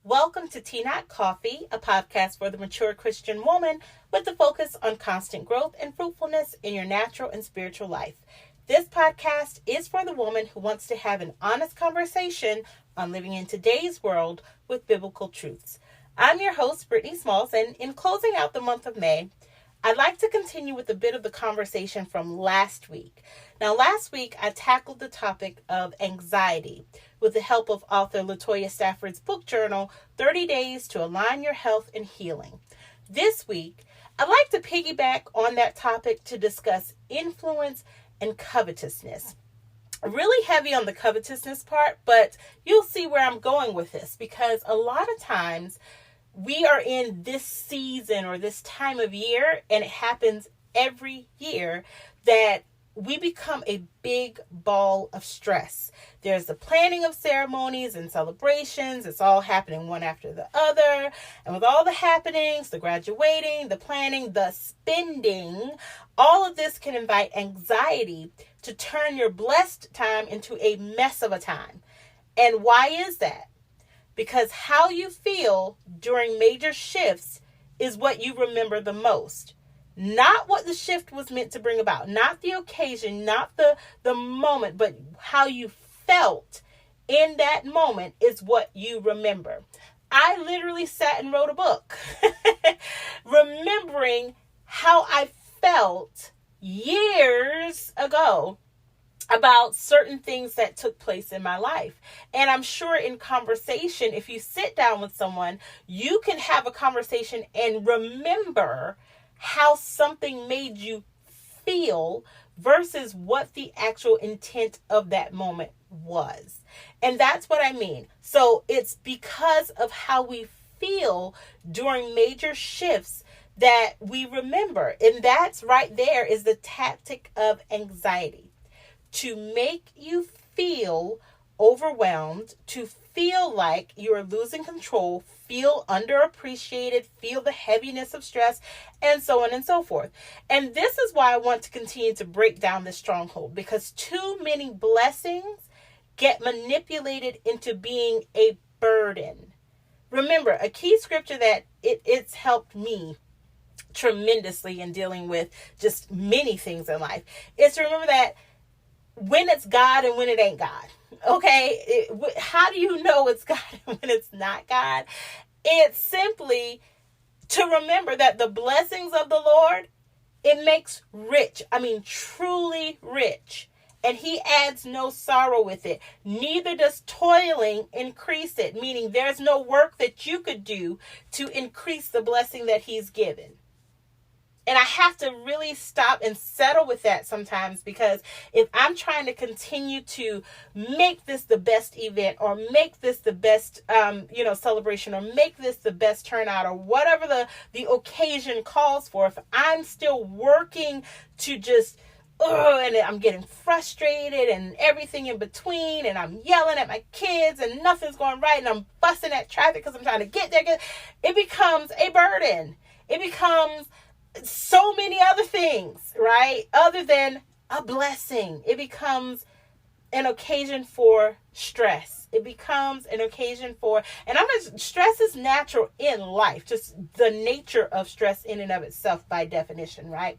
Welcome to Tea Not Coffee, a podcast for the mature Christian woman with the focus on constant growth and fruitfulness in your natural and spiritual life. This podcast is for the woman who wants to have an honest conversation on living in today's world with biblical truths. I'm your host, Brittany Smalls, and in closing out the month of May, I'd like to continue with a bit of the conversation from last week. Now, last week, I tackled the topic of anxiety with the help of author Latoya Stafford's book journal, 30 Days to Align Your Health and Healing. This week, I'd like to piggyback on that topic to discuss influence and covetousness. Really heavy on the covetousness part, but you'll see where I'm going with this because a lot of times we are in this season or this time of year, and it happens every year, that we become a big ball of stress. There's the planning of ceremonies and celebrations. It's all happening one after the other. And with all the happenings, the graduating, the planning, the spending, all of this can invite anxiety to turn your blessed time into a mess of a time. And why is that? Because how you feel during major shifts is what you remember the most. Not what the shift was meant to bring about. Not the occasion, not the moment, but how you felt in that moment is what you remember. I literally sat and wrote a book remembering how I felt years ago about certain things that took place in my life. And I'm sure in conversation, if you sit down with someone, you can have a conversation and remember how something made you feel versus what the actual intent of that moment was. And that's what I mean. So it's because of how we feel during major shifts that we remember. And that's right there is the tactic of anxiety. To make you feel overwhelmed, to feel like you are losing control, feel underappreciated, feel the heaviness of stress, and so on and so forth. And this is why I want to continue to break down this stronghold, because too many blessings get manipulated into being a burden. Remember, a key scripture that it's helped me tremendously in dealing with just many things in life is to remember that when it's God and when it ain't God. Okay? How do you know it's God and when it's not God? It's simply to remember that the blessings of the Lord, it makes rich. I mean, truly rich. And he adds no sorrow with it. Neither does toiling increase it. Meaning there's no work that you could do to increase the blessing that he's given. And I have to really stop and settle with that sometimes, because if I'm trying to continue to make this the best event or make this the best, celebration or make this the best turnout or whatever the occasion calls for, if I'm still working to just, and I'm getting frustrated and everything in between, and I'm yelling at my kids and nothing's going right, and I'm busting at traffic because I'm trying to get there, it becomes a burden. It becomes so many other things, right? Other than a blessing. It becomes an occasion for stress. It becomes an occasion for, stress is natural in life, just the nature of stress in and of itself by definition, right?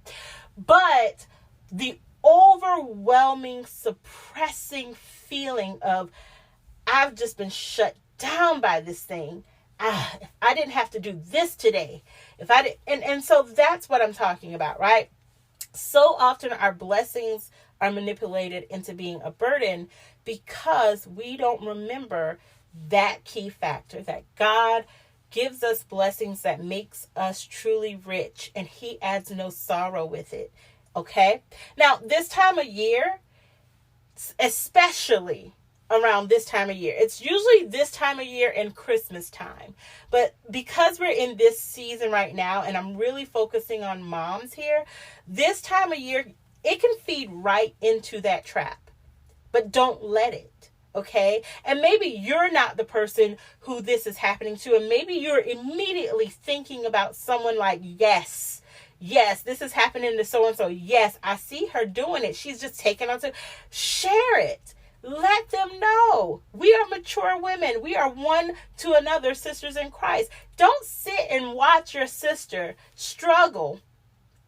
But the overwhelming, suppressing feeling of, I've just been shut down by this thing. If I didn't have to do this today, if I did, and so that's what I'm talking about, right? So often our blessings are manipulated into being a burden because we don't remember that key factor, that God gives us blessings that makes us truly rich, and he adds no sorrow with it. Okay? Now, this time of year, especially around this time of year. It's usually this time of year and Christmas time. But because we're in this season right now, and I'm really focusing on moms here, this time of year, it can feed right into that trap. But don't let it, okay? And maybe you're not the person who this is happening to, and maybe you're immediately thinking about someone like, yes, this is happening to so-and-so. Yes, I see her doing it. She's just taking on to share it. Let them know we are mature women. We are one to another, sisters in Christ. Don't sit and watch your sister struggle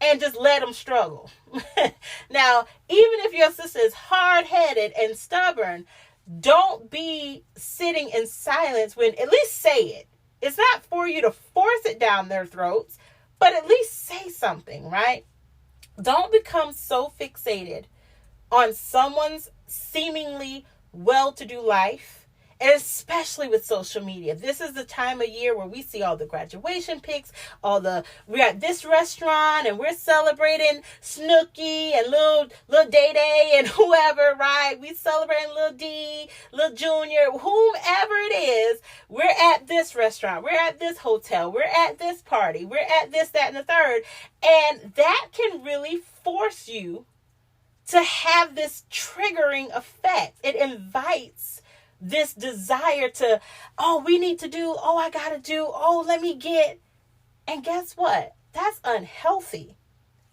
and just let them struggle. Now, even if your sister is hard-headed and stubborn, don't be sitting in silence when, at least say it. It's not for you to force it down their throats, but at least say something, right? Don't become so fixated on someone's seemingly well-to-do life, and especially with social media. This is the time of year where we see all the graduation pics, we're at this restaurant and we're celebrating Snooki and little Day Day and whoever, right? We celebrating little D, little Junior, whomever it is. We're at this restaurant, we're at this hotel, we're at this party, we're at this, that, and the third. And that can really force you to have this triggering effect. It invites this desire to, we need to do, I gotta do, let me get. And guess what? That's unhealthy.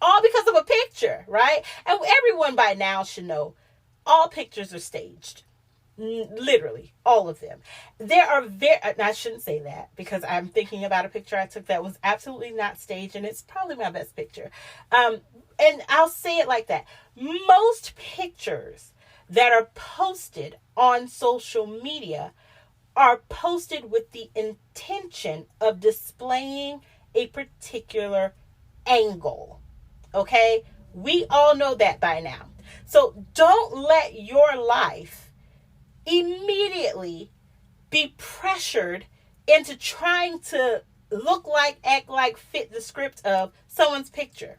All because of a picture, right? And everyone by now should know all pictures are staged. Literally, all of them. I shouldn't say that because I'm thinking about a picture I took that was absolutely not staged, and it's probably my best picture. And I'll say it like that. Most pictures that are posted on social media are posted with the intention of displaying a particular angle. Okay? We all know that by now. So don't let your life immediately be pressured into trying to look like, act like, fit the script of someone's picture.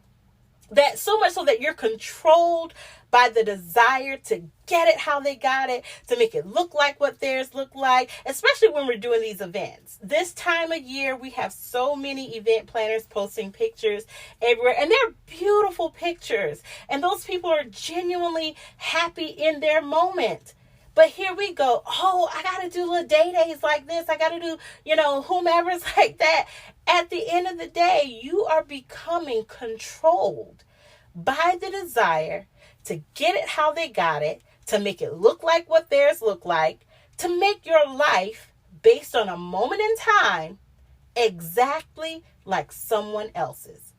That so much so that you're controlled by the desire to get it how they got it, to make it look like what theirs look like, especially when we're doing these events. This time of year, we have so many event planners posting pictures everywhere, and they're beautiful pictures. And those people are genuinely happy in their moment. But here we go. I got to do little day days like this. I got to do, whomever's like that. At the end of the day, you are becoming controlled by the desire to get it how they got it, to make it look like what theirs look like, to make your life based on a moment in time exactly like someone else's.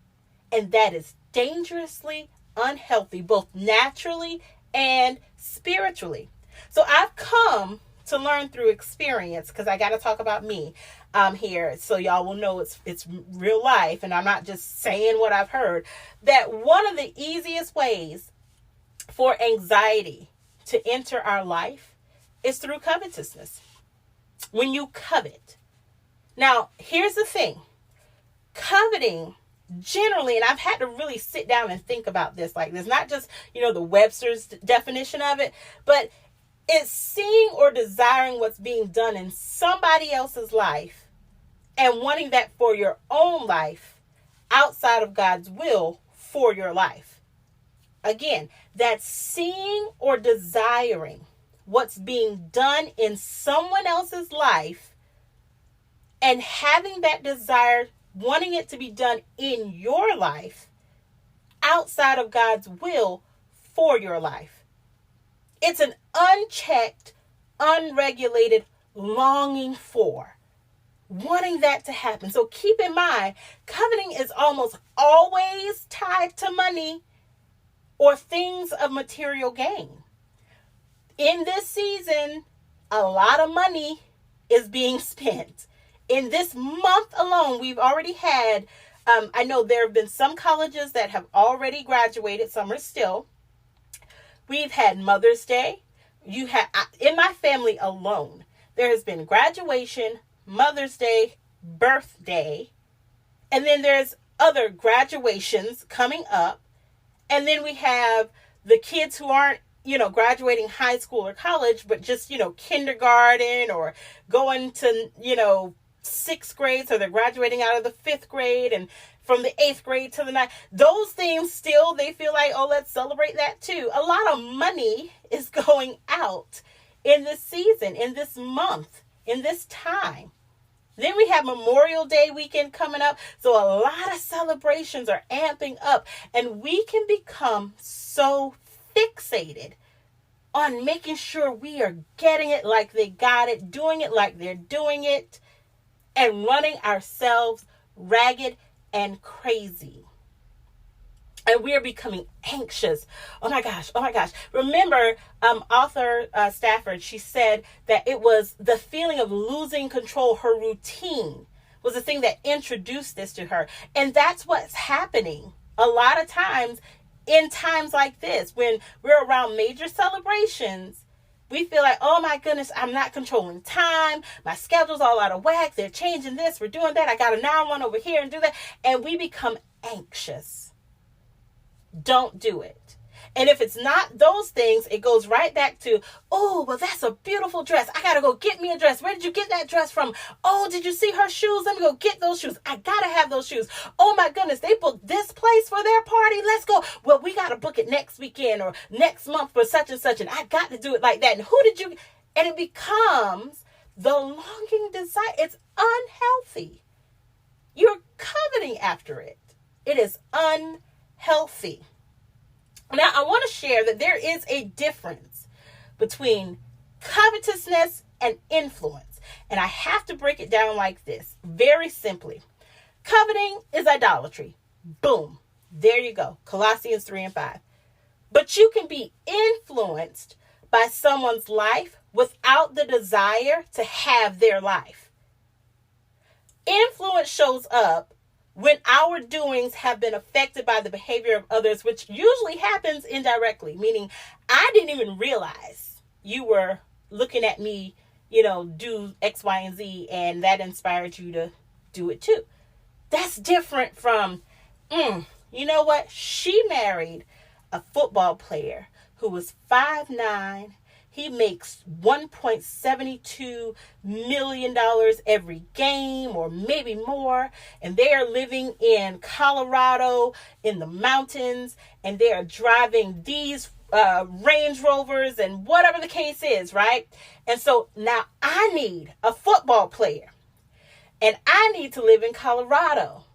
And that is dangerously unhealthy, both naturally and spiritually. So I've come to learn through experience, because I got to talk about me here so y'all will know it's real life and I'm not just saying what I've heard, that one of the easiest ways for anxiety to enter our life is through covetousness. When you covet. Now, here's the thing. Coveting generally, and I've had to really sit down and think about this, like there's not just, the Webster's definition of it, but it's seeing or desiring what's being done in somebody else's life and wanting that for your own life outside of God's will for your life. Again, that's seeing or desiring what's being done in someone else's life and having that desire, wanting it to be done in your life outside of God's will for your life. It's an unchecked, unregulated longing for, wanting that to happen. So keep in mind, coveting is almost always tied to money or things of material gain. In this season, a lot of money is being spent. In this month alone, we've already had, I know there have been some colleges that have already graduated, some are still. We've had Mother's Day. In my family alone, there has been graduation, Mother's Day, birthday, and then there's other graduations coming up. And then we have the kids who aren't, graduating high school or college, but just, kindergarten or going to, sixth grade. So they're graduating out of the fifth grade and from the eighth grade to the ninth. Those things still, they feel like, let's celebrate that too. A lot of money is going out in this season, in this month, in this time. Then we have Memorial Day weekend coming up. So a lot of celebrations are amping up, and we can become so fixated on making sure we are getting it like they got it, doing it like they're doing it, and running ourselves ragged and crazy. And we are becoming anxious. Oh my gosh. Oh my gosh. Remember, author Stafford, she said that it was the feeling of losing control. Her routine was the thing that introduced this to her. And that's what's happening a lot of times in times like this, when we're around major celebrations. We feel like, oh my goodness, I'm not controlling time. My schedule's all out of whack. They're changing this. We're doing that. I got to now run over here and do that. And we become anxious. Don't do it. And if it's not those things, it goes right back to, oh, well, that's a beautiful dress. I got to go get me a dress. Where did you get that dress from? Oh, did you see her shoes? Let me go get those shoes. I got to have those shoes. Oh my goodness, they booked this place for their party. Let's go. Well, we got to book it next weekend or next month for such and such. And I got to do it like that. And who did you? And it becomes the longing desire. It's unhealthy. You're coveting after it. It is unhealthy. Now, I want to share that there is a difference between covetousness and influence. And I have to break it down like this, very simply. Coveting is idolatry. Boom. There you go. Colossians 3:5. But you can be influenced by someone's life without the desire to have their life. Influence shows up when our doings have been affected by the behavior of others, which usually happens indirectly, meaning I didn't even realize you were looking at me, do X, Y, and Z, and that inspired you to do it too. That's different from, you know what? She married a football player who was 5'9". He makes $1.72 million every game, or maybe more. And they are living in Colorado in the mountains, and they are driving these Range Rovers and whatever the case is, right? And so now I need a football player, and I need to live in Colorado.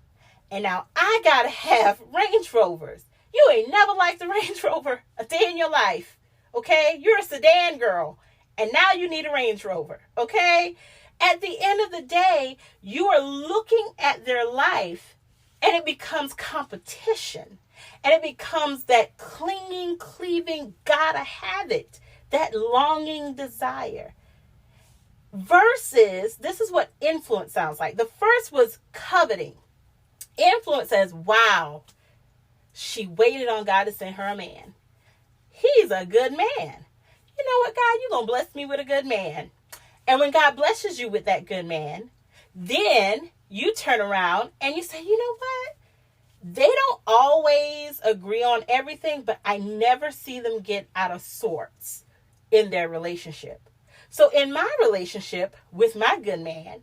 And now I got to have Range Rovers. You ain't never liked the Range Rover a day in your life. Okay, you're a sedan girl, and now you need a Range Rover, okay? At the end of the day, you are looking at their life, and it becomes competition, and it becomes that clinging, cleaving, gotta have it, that longing desire. Versus, this is what influence sounds like. The first was coveting. Influence says, wow, she waited on God to send her a man. He's a good man. You know what, God? You're going to bless me with a good man. And when God blesses you with that good man, then you turn around and you say, you know what? They don't always agree on everything, but I never see them get out of sorts in their relationship. So in my relationship with my good man,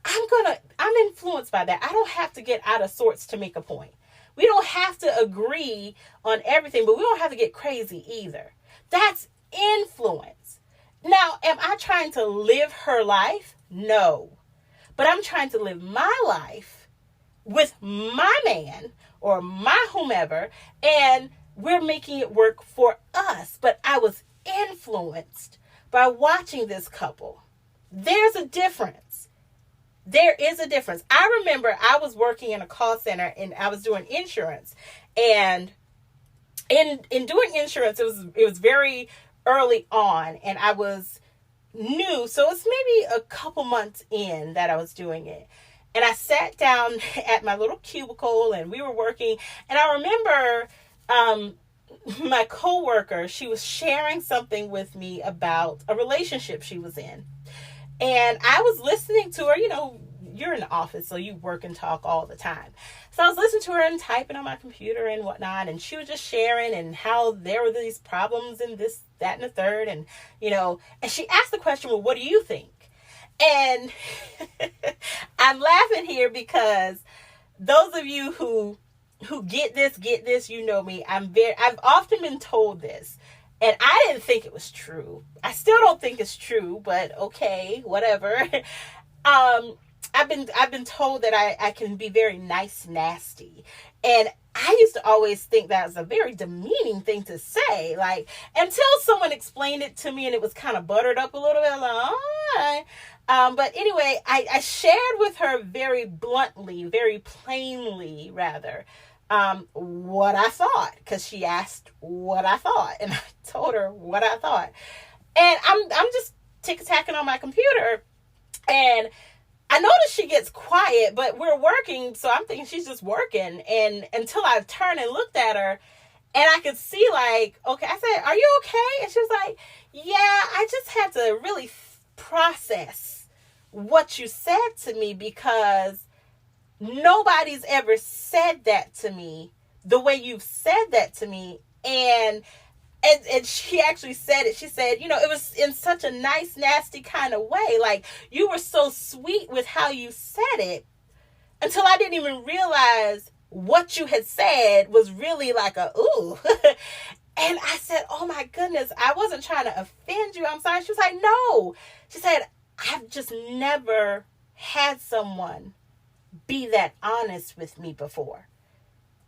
I'm influenced by that. I don't have to get out of sorts to make a point. We don't have to agree on everything, but we don't have to get crazy either. That's influence. Now, am I trying to live her life? No. But I'm trying to live my life with my man or my whomever, and we're making it work for us. But I was influenced by watching this couple. There's a difference. There is a difference. I remember I was working in a call center and I was doing insurance. And in doing insurance, it was very early on, and I was new. So it's maybe a couple months in that I was doing it. And I sat down at my little cubicle and we were working. And I remember my coworker, she was sharing something with me about a relationship she was in. And I was listening to her. You're in the office, so you work and talk all the time. So I was listening to her and typing on my computer and whatnot. And she was just sharing and how there were these problems and this, that, and the third. And, and she asked the question, well, what do you think? And I'm laughing here because those of you who get this, you know me. I've often been told this. And I didn't think it was true. I still don't think it's true, but okay, whatever. I've been told that I can be very nice, nasty. And I used to always think that was a very demeaning thing to say, like, until someone explained it to me and it was kind of buttered up a little bit. I'm like, all right. But anyway, I shared with her very bluntly, very plainly, rather, what I thought, because she asked what I thought, and I told her what I thought. And I'm just tick-tacking on my computer, and I notice she gets quiet, but we're working, so I'm thinking she's just working. And until I turned and looked at her, and I could see, like, okay, I said, are you okay? And she was like, yeah, I just had to really process what you said to me, because nobody's ever said that to me the way you've said that to me. And she actually said it. She said, you know, it was in such a nice, nasty kind of way. Like, you were so sweet with how you said it, until I didn't even realize what you had said was really like a, ooh. And I said, oh my goodness, I wasn't trying to offend you. I'm sorry. She was like, no. She said, I've just never had someone be that honest with me before.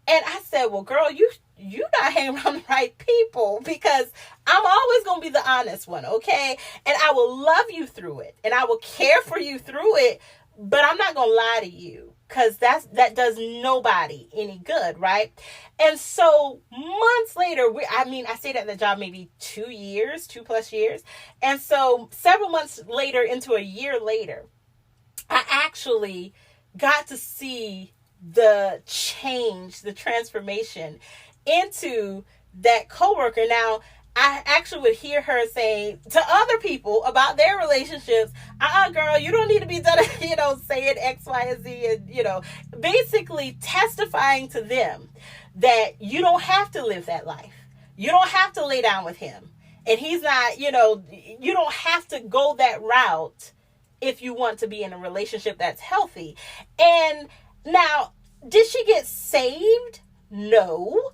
And I said, well, girl, you not hanging around the right people, because I'm always going to be the honest one, okay? And I will love you through it, and I will care for you through it, but I'm not going to lie to you, because that does nobody any good, right? And so months later, I stayed at the job maybe 2+ years. And so several months later, into a year later, I actually got to see the change, the transformation into that coworker. Now, I actually would hear her say to other people about their relationships, girl, you don't need to be done, saying X, Y, and Z, and, basically testifying to them that you don't have to live that life. You don't have to lay down with him. And he's not, you don't have to go that route if you want to be in a relationship that's healthy. And now, did she get saved? No.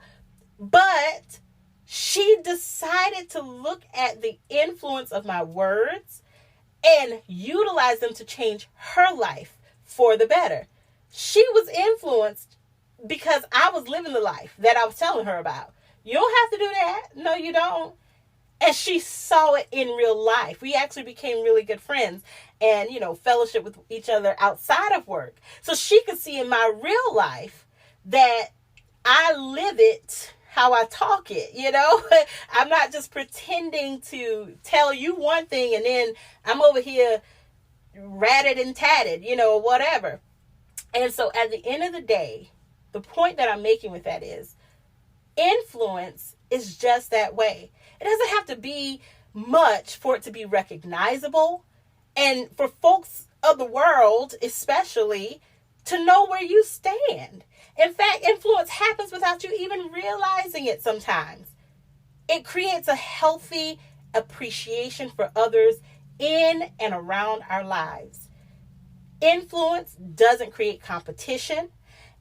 But she decided to look at the influence of my words and utilize them to change her life for the better. She was influenced because I was living the life that I was telling her about. You don't have to do that. No, you don't. And she saw it in real life. We actually became really good friends and, fellowship with each other outside of work. So she could see in my real life that I live it how I talk it, I'm not just pretending to tell you one thing and then I'm over here ratted and tatted, whatever. And so at the end of the day, the point that I'm making with that is influence is just that way. It doesn't have to be much for it to be recognizable, and for folks of the world, especially, to know where you stand. In fact, influence happens without you even realizing it sometimes. It creates a healthy appreciation for others in and around our lives. Influence doesn't create competition.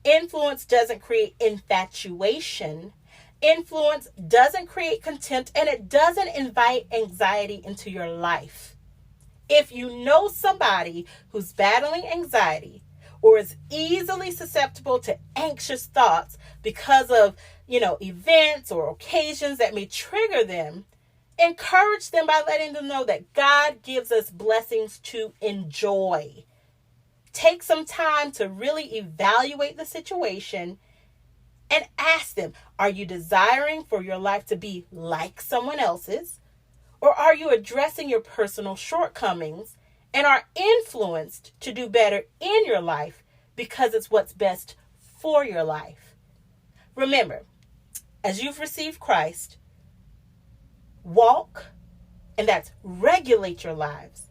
Influence doesn't create infatuation. Influence doesn't create contempt, and it doesn't invite anxiety into your life. If you know somebody who's battling anxiety or is easily susceptible to anxious thoughts because of, events or occasions that may trigger them, encourage them by letting them know that God gives us blessings to enjoy. Take some time to really evaluate the situation and ask them, are you desiring for your life to be like someone else's? Or are you addressing your personal shortcomings and are influenced to do better in your life because it's what's best for your life? Remember, as you've received Christ, walk, and that's regulate your lives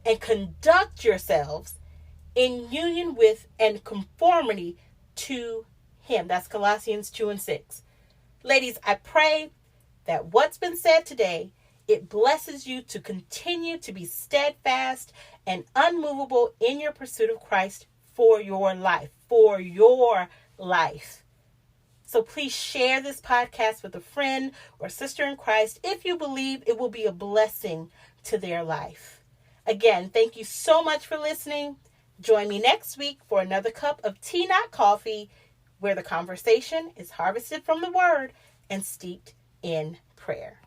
and conduct yourselves in union with and conformity to Him. That's Colossians 2:6. Ladies, I pray that what's been said today, it blesses you to continue to be steadfast and unmovable in your pursuit of Christ for your life. For your life. So please share this podcast with a friend or sister in Christ if you believe it will be a blessing to their life. Again, thank you so much for listening. Join me next week for another cup of tea, not coffee, where the conversation is harvested from the word and steeped in prayer.